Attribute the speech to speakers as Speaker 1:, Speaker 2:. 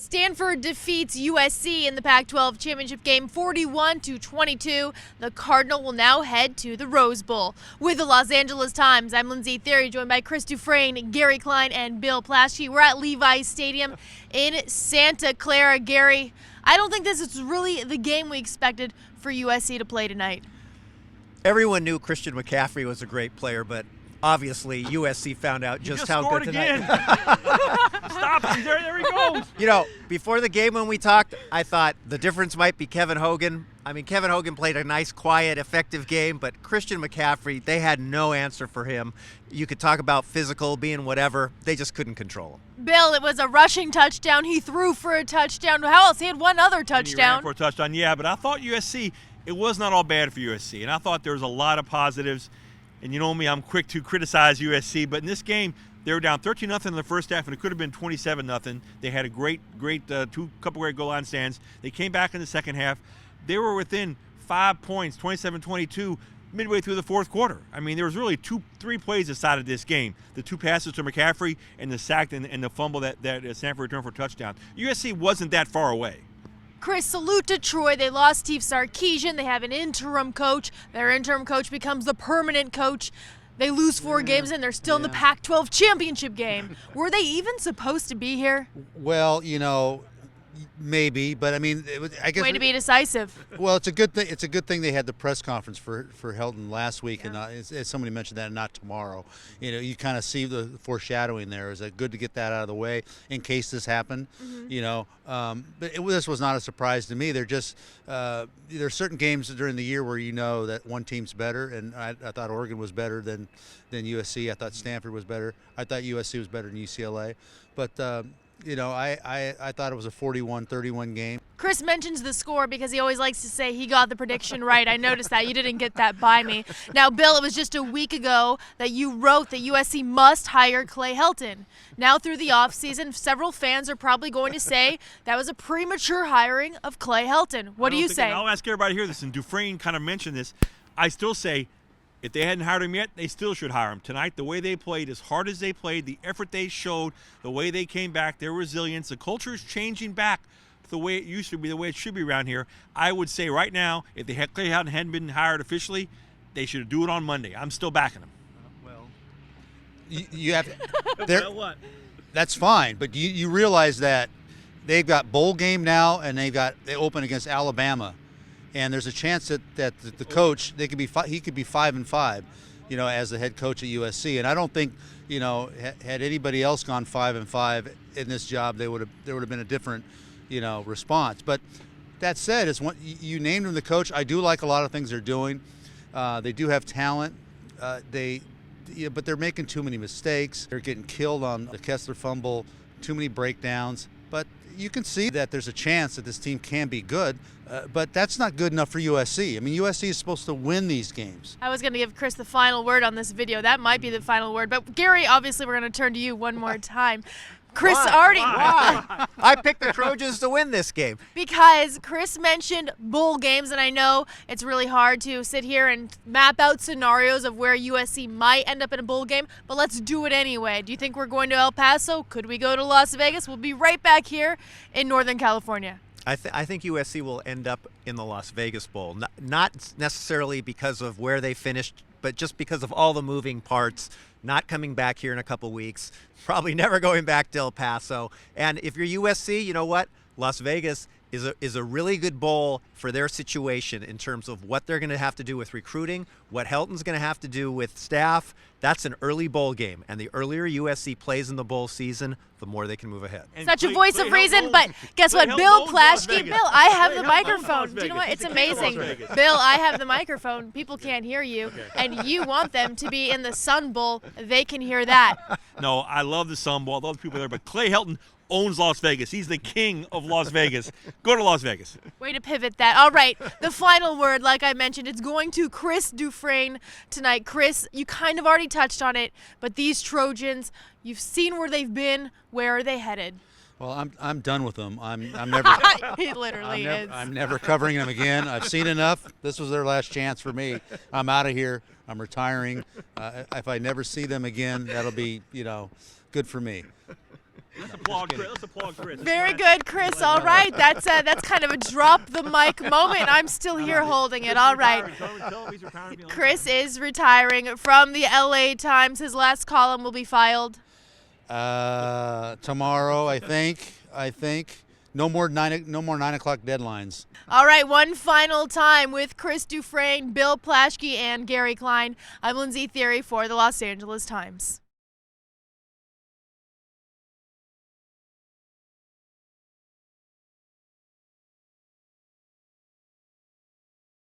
Speaker 1: Stanford defeats USC in the Pac-12 championship game 41-22. The Cardinal will now head to the Rose Bowl. With the Los Angeles Times, I'm Lindsay Theory, joined by Chris Dufresne, Gary Klein, and Bill Plaschke. We're at Levi's Stadium in Santa Clara. Gary, I don't think this is really the game we expected for USC to play tonight.
Speaker 2: Everyone knew Christian McCaffrey was a great player, but obviously USC found out just how good tonight.
Speaker 3: Stop him. There he goes.
Speaker 2: You know, before the game when we talked, I thought the difference might be Kevin Hogan. I mean, Kevin Hogan played a nice, quiet, effective game, but Christian McCaffrey, they had no answer for him. You could talk about physical, being whatever. They just couldn't control him.
Speaker 1: Bill, it was a rushing touchdown. He threw for a touchdown. How else? He had one other touchdown.
Speaker 3: He ran for a touchdown, yeah, but I thought USC, it was not all bad for USC, and I thought there was a lot of positives. And you know me, I'm quick to criticize USC, but in this game, they were down 13-0 in the first half, and it could have been 27-0. They had a couple great goal line stands. They came back in the second half. They were within 5 points, 27-22, midway through the fourth quarter. I mean, there was really three plays decided this game. The two passes to McCaffrey and the sack and the fumble that Stanford returned for a touchdown. USC wasn't that far away.
Speaker 1: Chris, salute to Troy. They lost Steve Sarkisian. They have an interim coach. Their interim coach becomes the permanent coach. They lose 4 games and they're still in the Pac-12 championship game. Were they even supposed to be here?
Speaker 4: Well, you know, maybe, but I mean, I guess
Speaker 1: way to be decisive.
Speaker 4: Well, it's a good thing. It's a good thing they had the press conference for Helton last week, and as somebody mentioned that, not tomorrow. You know, you kind of see the foreshadowing there. Is it good to get that out of the way in case this happened? Mm-hmm. You know, but this was not a surprise to me. They're just there are certain games during the year where you know that one team's better, and I thought Oregon was better than USC. I thought Stanford was better. I thought USC was better than UCLA, but. You know, I thought it was a 41-31 game.
Speaker 1: Chris mentions the score because he always likes to say he got the prediction right. I noticed that. You didn't get that by me. Now, Bill, it was just a week ago that you wrote that USC must hire Clay Helton. Now, through the offseason, several fans are probably going to say that was a premature hiring of Clay Helton. What do you say?
Speaker 3: I'll ask everybody here this, and Dufresne kind of mentioned this. I still say, if they hadn't hired him yet, they still should hire him. Tonight, the way they played, as hard as they played, the effort they showed, the way they came back, their resilience, the culture is changing back to the way it used to be, the way it should be around here. I would say right now, if Clay Helton hadn't been hired officially, they should do it on Monday. I'm still backing him.
Speaker 4: Well, you have what? That's fine, but you realize that they've got bowl game now, and they open against Alabama. And there's a chance that the coach, he could be 5-5, you know, as the head coach at USC. And I don't think, you know, had anybody else gone 5-5 in this job, there would have been a different, you know, response. But that said, you named him the coach. I do like a lot of things they're doing. They do have talent. But they're making too many mistakes. They're getting killed on the Kessler fumble. Too many breakdowns. But you can see that there's a chance that this team can be good, but that's not good enough for USC. I mean, USC is supposed to win these games.
Speaker 1: I was going to give Chris the final word on this video. That might be the final word. But, Gary, obviously we're going to turn to you one more time. Chris already.
Speaker 2: Why? I picked the Trojans to win this game.
Speaker 1: Because Chris mentioned bowl games, and I know it's really hard to sit here and map out scenarios of where USC might end up in a bowl game, but let's do it anyway. Do you think we're going to El Paso? Could we go to Las Vegas? We'll be right back here in Northern California.
Speaker 2: I think USC will end up in the Las Vegas Bowl, not necessarily because of where they finished, but just because of all the moving parts, not coming back here in a couple weeks, probably never going back to El Paso. And if you're USC, you know what? Las Vegas is a really good bowl for their situation in terms of what they're going to have to do with recruiting, what Helton's going to have to do with staff. That's an early bowl game, and the earlier USC plays in the bowl season, the more they can move ahead.
Speaker 1: And such a voice of reason, but guess what? Bill Plaschke, Bill, I have the microphone. Do you know what? It's amazing. Bill, I have the microphone. People can't hear you, and you want them to be in the Sun Bowl. They can hear that.
Speaker 3: No, I love the Sun Bowl. I love the people there, but Clay Helton owns Las Vegas. He's the king of Las Vegas. Go to Las Vegas.
Speaker 1: Way to pivot that. All right, the final word, like I mentioned, it's going to Chris Dufresne tonight. Chris, you kind of already touched on it, but these Trojans, you've seen where they've been. Where are they headed?
Speaker 4: Well, I'm done with them. I'm never.
Speaker 1: He literally is.
Speaker 4: I'm never covering them again. I've seen enough. This was their last chance for me. I'm out of here. I'm retiring. If I never see them again, that'll be, you know, good for me.
Speaker 3: Let's applaud Chris. Let's applaud Chris.
Speaker 1: Very good, Chris. All right, that's kind of a drop the mic moment. I'm still here holding it. All right.
Speaker 3: Tell him he's retiring.
Speaker 1: Chris is retiring from the LA Times. His last column will be filed
Speaker 4: Tomorrow, I think. No more 9 o'clock deadlines.
Speaker 1: All right, one final time with Chris Dufresne, Bill Plaschke, and Gary Klein. I'm Lindsay Theory for the Los Angeles Times.